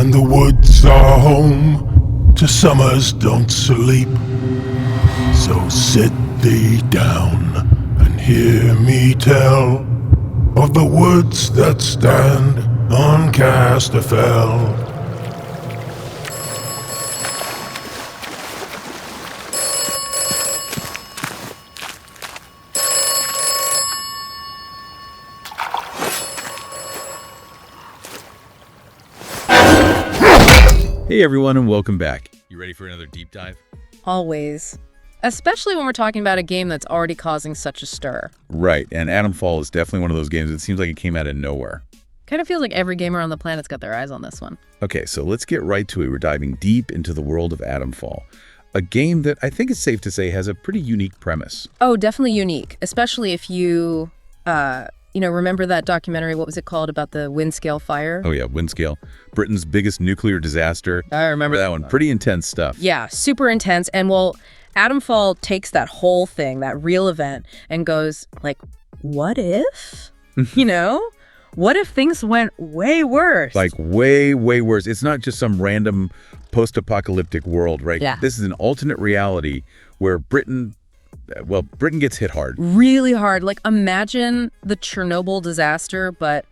And the woods are home to summers don't sleep. So sit thee down and hear me tell of the woods that stand on Casterfell. Hey everyone, and welcome back. You ready for another deep dive? Always. Especially when we're talking about a game that's already causing such a stir. Right, and Atomfall is definitely one of those games that seems like it came out of nowhere. Kind of feels like every gamer on the planet's got their eyes on this one. Okay, so let's get right to it. We're diving deep into the world of Atomfall, a game that I think it's safe to say has a pretty unique premise. Oh, definitely unique, especially if you, remember that documentary, what was it called, about the Windscale fire? Oh yeah, Windscale. Britain's biggest nuclear disaster. I remember that one. Pretty intense stuff. Yeah, super intense. And well, Atomfall takes that whole thing, that real event, and goes like, what if? What if things went way worse? Like way, way worse. It's not just some random post-apocalyptic world, right? Yeah. This is an alternate reality where Britain gets hit hard. Really hard. Like, imagine the Chernobyl disaster, but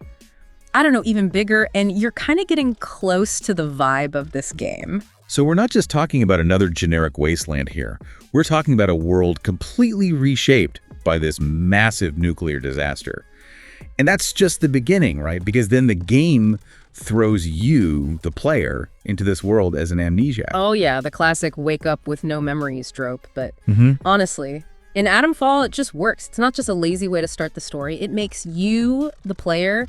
I don't know, even bigger. And you're kind of getting close to the vibe of this game. So we're not just talking about another generic wasteland here. We're talking about a world completely reshaped by this massive nuclear disaster. And that's just the beginning, right? Because then the game throws you, the player, into this world as an amnesiac. Oh yeah, the classic wake up with no memories trope. But honestly, in Atomfall, it just works. It's not just a lazy way to start the story. It makes you, the player,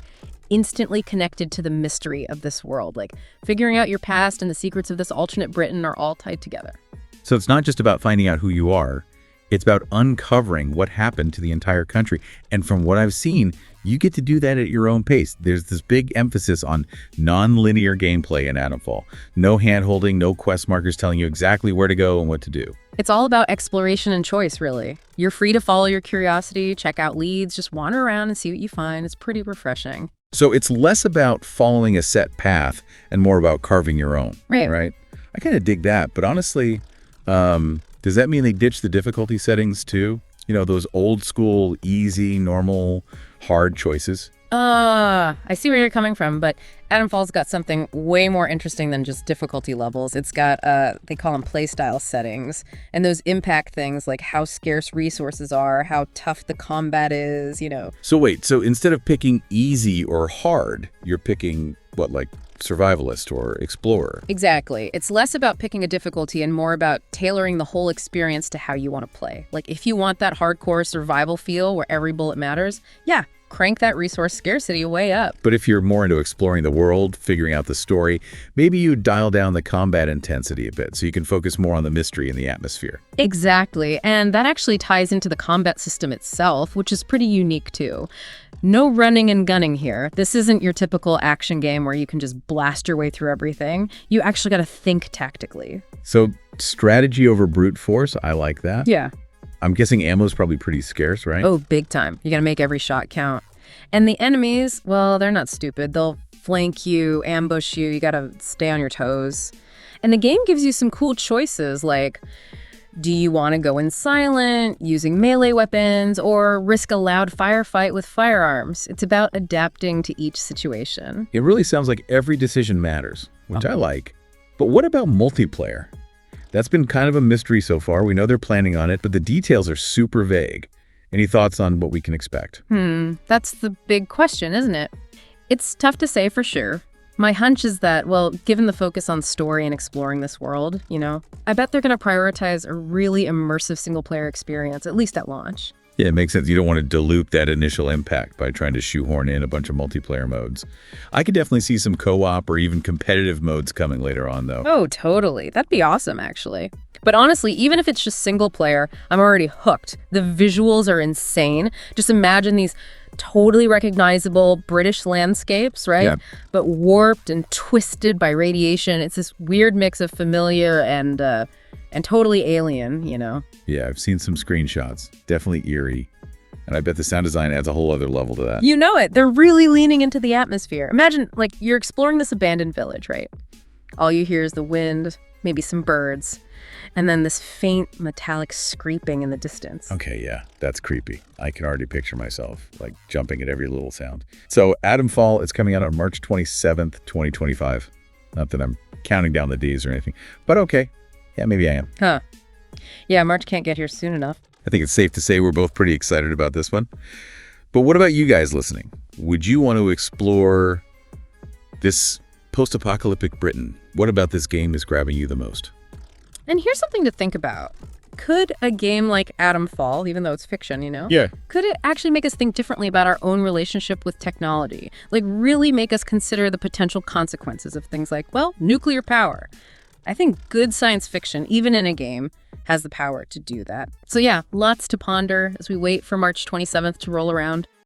instantly connected to the mystery of this world. Like, figuring out your past and the secrets of this alternate Britain are all tied together. So it's not just about finding out who you are. It's about uncovering what happened to the entire country. And from what I've seen, you get to do that at your own pace. There's this big emphasis on non-linear gameplay in Atomfall. No hand-holding, no quest markers telling you exactly where to go and what to do. It's all about exploration and choice, really. You're free to follow your curiosity, check out leads, just wander around and see what you find. It's pretty refreshing. So it's less about following a set path and more about carving your own. Right? I kind of dig that. But honestly, does that mean they ditch the difficulty settings too? Those old school, easy, normal, hard choices? I see where you're coming from, but Atomfall's got something way more interesting than just difficulty levels. It's got, they call them playstyle settings, and those impact things like how scarce resources are, how tough the combat is, So wait, so instead of picking easy or hard, you're picking, like survivalist or explorer? Exactly. It's less about picking a difficulty and more about tailoring the whole experience to how you want to play. Like, if you want that hardcore survival feel where every bullet matters, yeah, crank that resource scarcity way up. But if you're more into exploring the world, figuring out the story, maybe you dial down the combat intensity a bit so you can focus more on the mystery and the atmosphere. Exactly. And that actually ties into the combat system itself, which is pretty unique too. No running and gunning here. This isn't your typical action game where you can just blast your way through everything. You actually got to think tactically. So strategy over brute force, I like that. Yeah. I'm guessing ammo is probably pretty scarce, right? Oh, big time. You got to make every shot count. And the enemies, well, they're not stupid. They'll flank you, ambush you. You got to stay on your toes. And the game gives you some cool choices like, do you want to go in silent, using melee weapons, or risk a loud firefight with firearms? It's about adapting to each situation. It really sounds like every decision matters, which I like. But what about multiplayer? That's been kind of a mystery so far. We know they're planning on it, but the details are super vague. Any thoughts on what we can expect? That's the big question, isn't it? It's tough to say for sure. My hunch is that, well, given the focus on story and exploring this world, I bet they're going to prioritize a really immersive single-player experience, at least at launch. Yeah, it makes sense. You don't want to dilute that initial impact by trying to shoehorn in a bunch of multiplayer modes. I could definitely see some co-op or even competitive modes coming later on, though. Oh, totally. That'd be awesome, actually. But honestly, even if it's just single player, I'm already hooked. The visuals are insane. Just imagine these totally recognizable British landscapes, right? Yeah. But warped and twisted by radiation. It's this weird mix of familiar and totally alien, Yeah, I've seen some screenshots. Definitely eerie. And I bet the sound design adds a whole other level to that. You know it. They're really leaning into the atmosphere. Imagine, like, you're exploring this abandoned village, right? All you hear is the wind, maybe some birds, and then this faint metallic scraping in the distance. Okay, yeah, that's creepy. I can already picture myself, like, jumping at every little sound. So, Atomfall is coming out on March 27th, 2025. Not that I'm counting down the Ds or anything, but okay. Yeah, maybe I am. Huh. Yeah, March can't get here soon enough. I think it's safe to say we're both pretty excited about this one. But what about you guys listening? Would you want to explore this post-apocalyptic Britain? What about this game is grabbing you the most? And here's something to think about. Could a game like Atomfall, even though it's fiction, Yeah. could it actually make us think differently about our own relationship with technology? Like, really make us consider the potential consequences of things like, well, nuclear power. I think good science fiction, even in a game, has the power to do that. So yeah, lots to ponder as we wait for March 27th to roll around.